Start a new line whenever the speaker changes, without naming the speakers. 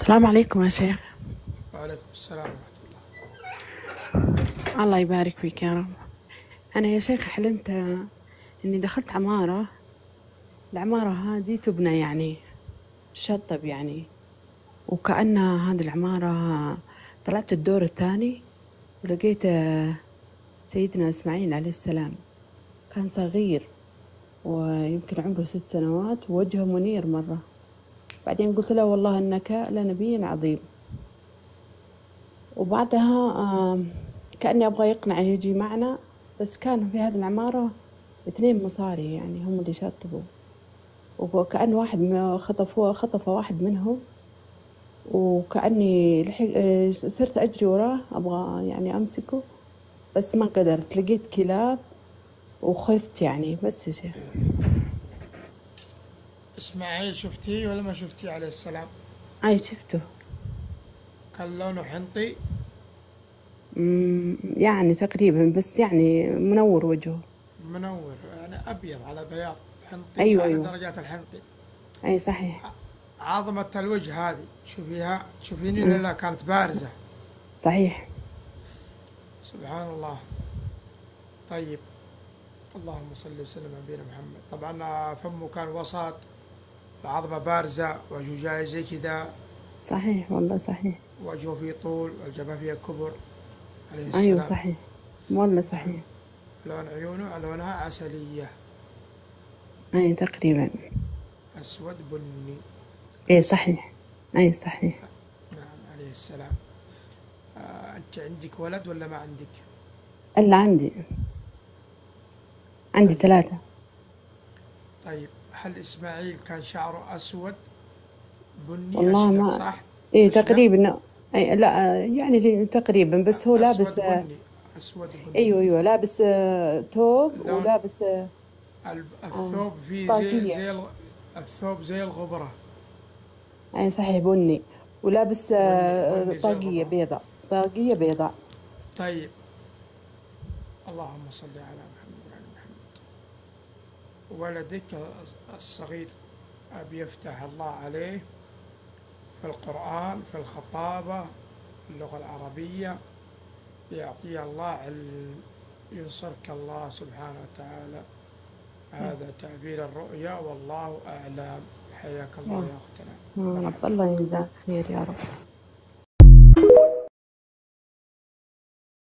السلام عليكم يا شيخ.
وعليكم السلام ورحمة
الله يبارك فيك يا رب. أنا يا شيخ حلمت إني دخلت عمارة. العمارة هذه تبنى يعني تشطب يعني، وكأن هذه العمارة طلعت الدور الثاني ولقيت سيدنا إسماعيل عليه السلام. كان صغير ويمكن عمره 6 سنوات ووجهه منير مرة. بعدين قلت له والله إنك لنبي عظيم. وبعدها كأني أبغى يقنع يجي معنا، بس كان في هذه العمارة 2 مصاري يعني هم اللي شطبوا، وكأن واحد خطف واحد منهم. وكأني صرت أجري وراه أبغى يعني أمسكه، بس ما قدرت، لقيت كلاب وخفت يعني. بس يا شيخ.
إسماعيل شفتيه ولا ما شفتيه عليه السلام؟
أي شفته.
كان لونه حنطي.
يعني تقريبا، بس يعني منور وجهه.
منور يعني أبيض على بياض. حنطي
أيوة
على
أيوة.
درجات الحنطي.
أي صحيح.
عظمة الوجه هذه تشوفيها تشوفيني
أه
لا كانت بارزة.
صحيح.
سبحان الله. طيب، اللهم صل وسلم على نبينا محمد. طبعا فمه كان وسط، العظمة بارزة، وجهه جاي زي كذا،
صحيح والله صحيح.
وجهه فيه طول والجبهة فيها كبر عليه
أيوة
السلام.
صحيح والله
نعم.
صحيح.
لون عيونه لونها عسلية،
أي تقريبا.
أسود بني.
أي
عليه السلام.
صحيح. أي صحيح.
نعم عليه السلام. أنت عندك ولد ولا ما عندك؟
إلا عندي
طيب.
3.
طيب، هل إسماعيل كان شعره أسود بني
والله
أشقر
ما.
صح؟
إيه
أشقر.
تقريبا. أي لا، يعني تقريبا، بس هو لابس
أسود بني. أسود بني.
أيوه أيوه، لابس توب
اللون.
ولابس
الثوب فيه
طاقية.
الثوب زي الغبرة.
أي صحيح بني. ولابس
بني بني زي
طاقية
الغبرة.
بيضاء، طاقية بيضاء.
طيب، اللهم صل على محمد وعلى محمد. ولدك الصغير أبي يفتح الله عليه في القرآن، في الخطابة، في اللغة العربية، يعطيه الله علم، ينصرك الله سبحانه وتعالى. هذا تعبير الرؤيا والله أعلم. حياك الله
يا
يا أختنا.
رب،
مرحبا.
الله يجزاك خير يا رب.